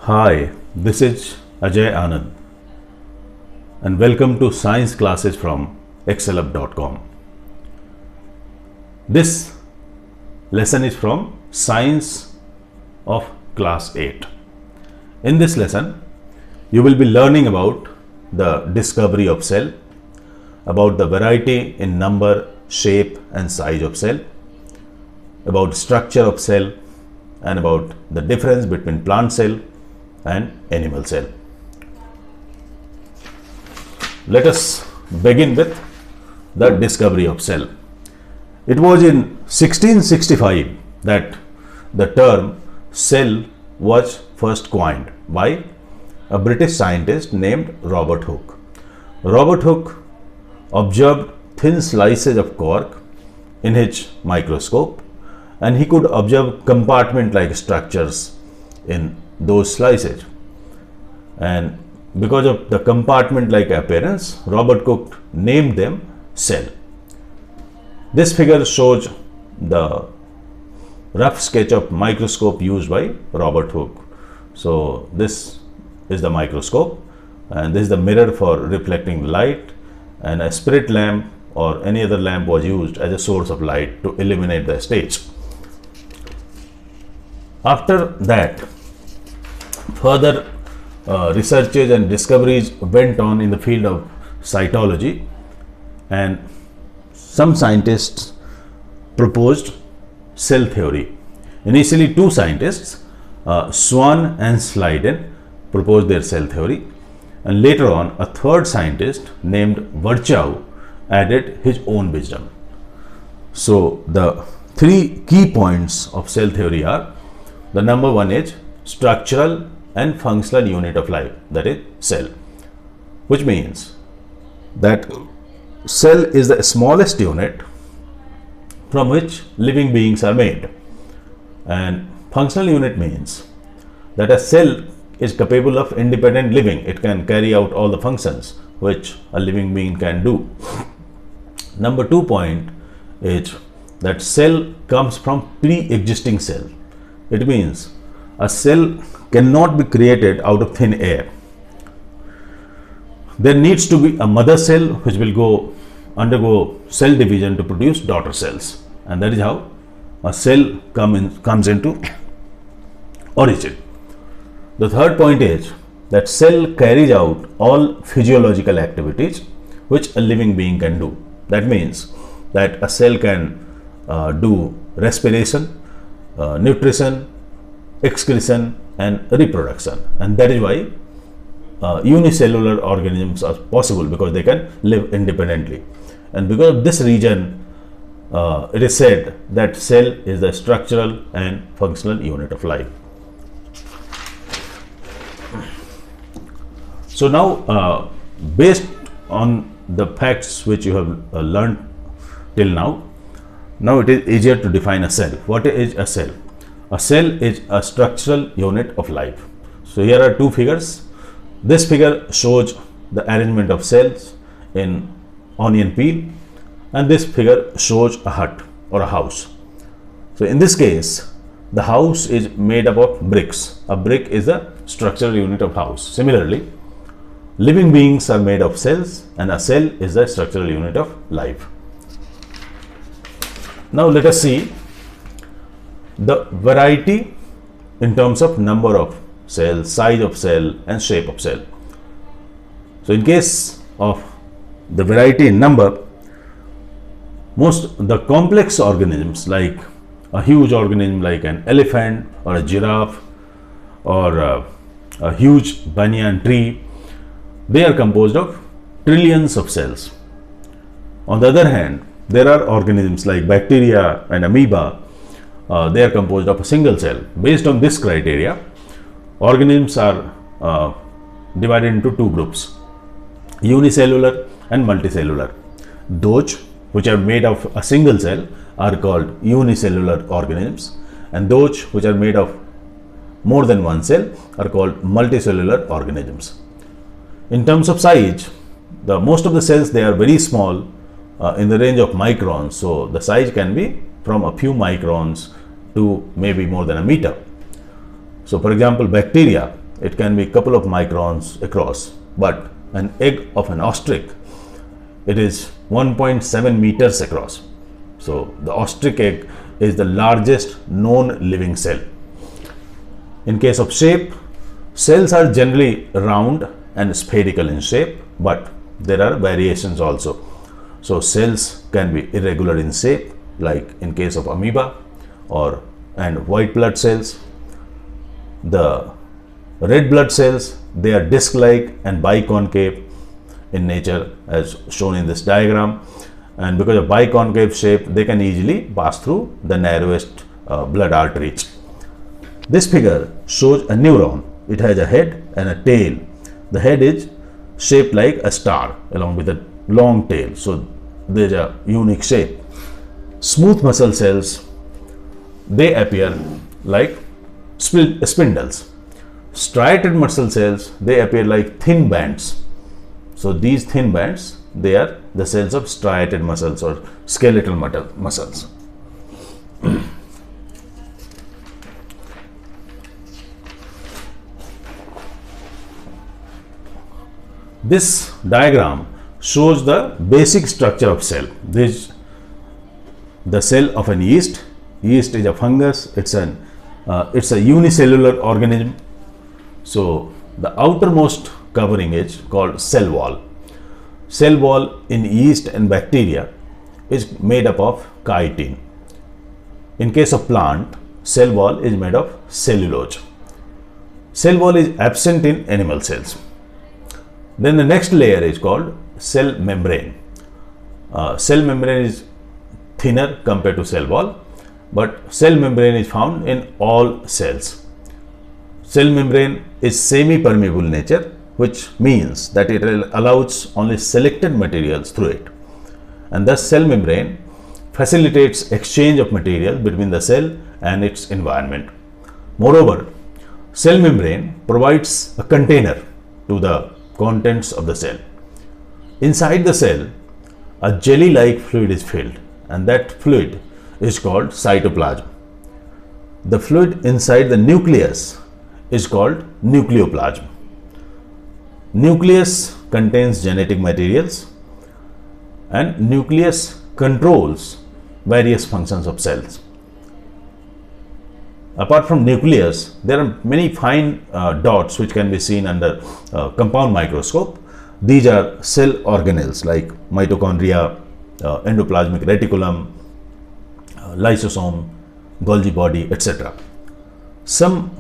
Hi, this is Ajay Anand and welcome to science classes from excelup.com. This lesson is from Science of Class 8. In this lesson, you will be learning about the discovery of cell, about the variety in number, shape and size of cell, about structure of cell and about the difference between plant cell and animal cell. Let us begin with the discovery of cell. It was in 1665 that the term cell was first coined by a British scientist named Robert Hooke. Robert Hooke observed thin slices of cork in his microscope, and he could observe compartment-like structures in those slices, and because of the compartment-like appearance, Robert Hooke named them cell. This figure shows the rough sketch of microscope used by Robert Hooke. So this is the microscope and this is the mirror for reflecting light, and a spirit lamp or any other lamp was used as a source of light to illuminate the stage. After that, further researches and discoveries went on in the field of cytology, and some scientists proposed cell theory. Initially, two scientists, Swan and Schleiden, proposed their cell theory, and later on a third scientist named Virchow added his own wisdom. So the three key points of cell theory are: the number one is structural and functional unit of life, that is cell, which means that cell is the smallest unit from which living beings are made, and functional unit means that a cell is capable of independent living. It can carry out all the functions which a living being can do. Number 2 point is that cell comes from pre-existing cell. It means a cell cannot be created out of thin air. There needs to be a mother cell which will undergo cell division to produce daughter cells, and that is how a cell comes into origin. The third point is that cell carries out all physiological activities which a living being can do. That means that a cell can do respiration, nutrition, excretion and reproduction, and that is why unicellular organisms are possible, because they can live independently. And because of this reason, it is said that cell is the structural and functional unit of life. So now, based on the facts which you have learned till now it is easier to define a cell. What is a cell? A cell is a structural unit of life. So here are two figures. This figure shows the arrangement of cells in onion peel, and this figure shows a hut or a house. So in this case, the house is made up of bricks. A brick is a structural unit of house. Similarly, living beings are made of cells, and a cell is the structural unit of life. Now let us see the variety in terms of number of cells, size of cell and shape of cell. So in case of the variety in number, most the complex organisms, like a huge organism like an elephant or a giraffe or a huge banyan tree, they are composed of trillions of cells. On the other hand, there are organisms like bacteria and amoeba. They are composed of a single cell. Based on this criteria, organisms are divided into two groups: unicellular and multicellular. Those which are made of a single cell are called unicellular organisms, and those which are made of more than one cell are called multicellular organisms. In terms of size, most of the cells, they are very small, in the range of microns. So the size can be from a few microns to maybe more than a meter. So for example, bacteria, it can be a couple of microns across, but an egg of an ostrich, it is 1.7 meters across. So the ostrich egg is the largest known living cell. In case of shape, cells are generally round and spherical in shape, but there are variations also. So cells can be irregular in shape, like in case of amoeba and white blood cells. The red blood cells, they are disc-like and biconcave in nature, as shown in this diagram, and because of biconcave shape, they can easily pass through the narrowest blood arteries. This figure shows a neuron. It has a head and a tail. The head is shaped like a star along with a long tail, so there is a unique shape. Smooth muscle cells, they appear like spindles. Striated muscle cells, they appear like thin bands. So these thin bands, they are the cells of striated muscles or skeletal muscles. This diagram shows the basic structure of cell. This is the cell of an yeast. Yeast is a fungus. It's a unicellular organism. So the outermost covering is called cell wall. Cell wall in yeast and bacteria is made up of chitin. In case of plant, cell wall is made of cellulose. Cell wall is absent in animal cells. Then the next layer is called cell membrane. Cell membrane is thinner compared to cell wall, but cell membrane is found in all cells. Cell membrane is semi-permeable nature, which means that it allows only selected materials through it. And thus cell membrane facilitates exchange of material between the cell and its environment. Moreover, cell membrane provides a container to the contents of the cell. Inside the cell, a jelly-like fluid is filled, and that fluid is called cytoplasm. The fluid inside the nucleus is called nucleoplasm. Nucleus contains genetic materials, and nucleus controls various functions of cells. Apart from nucleus, there are many fine dots which can be seen under compound microscope. These are cell organelles like mitochondria, endoplasmic reticulum, lysosome, Golgi body, etc. Some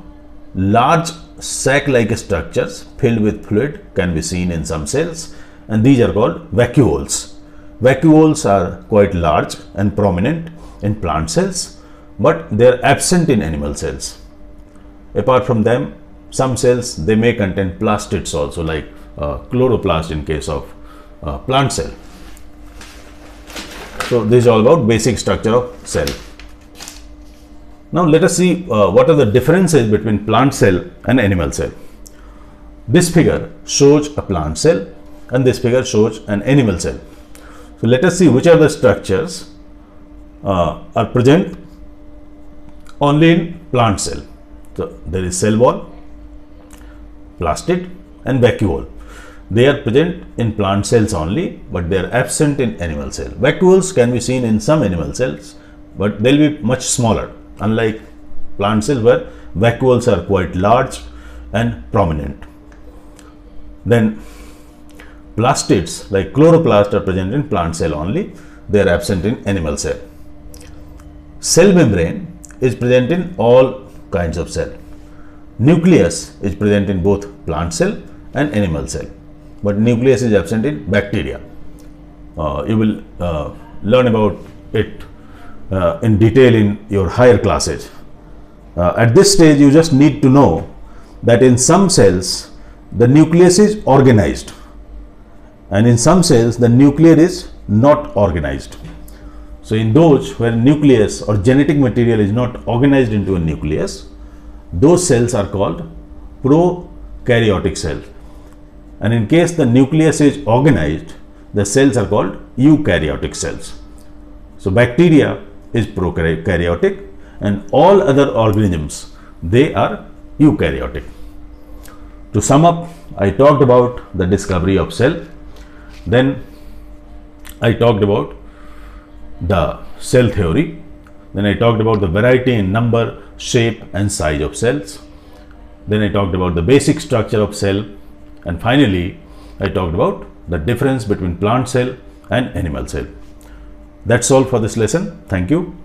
large sac-like structures filled with fluid can be seen in some cells, and these are called vacuoles. Vacuoles are quite large and prominent in plant cells, but they are absent in animal cells. Apart from them, some cells, they may contain plastids also, like chloroplast in case of plant cell. So this is all about basic structure of cell. Now let us see what are the differences between plant cell and animal cell. This figure shows a plant cell and this figure shows an animal cell. So let us see which are the structures are present only in plant cell. So there is cell wall, plastid and vacuole. They are present in plant cells only, but they are absent in animal cell. Vacuoles can be seen in some animal cells, but they will be much smaller, unlike plant cells where vacuoles are quite large and prominent. Then plastids like chloroplast are present in plant cell only, they are absent in animal cell. Cell membrane is present in all kinds of cell. Nucleus is present in both plant cell and animal cell, but nucleus is absent in bacteria. You will learn about it in detail in your higher classes. At this stage, you just need to know that in some cells the nucleus is organized, and in some cells the nucleus is not organized. So in those where nucleus or genetic material is not organized into a nucleus, those cells are called prokaryotic cells. And in case the nucleus is organized, the cells are called eukaryotic cells. So bacteria is prokaryotic and all other organisms, they are eukaryotic. To sum up, I talked about the discovery of cell, then I talked about the cell theory, then I talked about the variety in number, shape and size of cells, then I talked about the basic structure of cell, and finally I talked about the difference between plant cell and animal cell. That's all for this lesson. Thank you.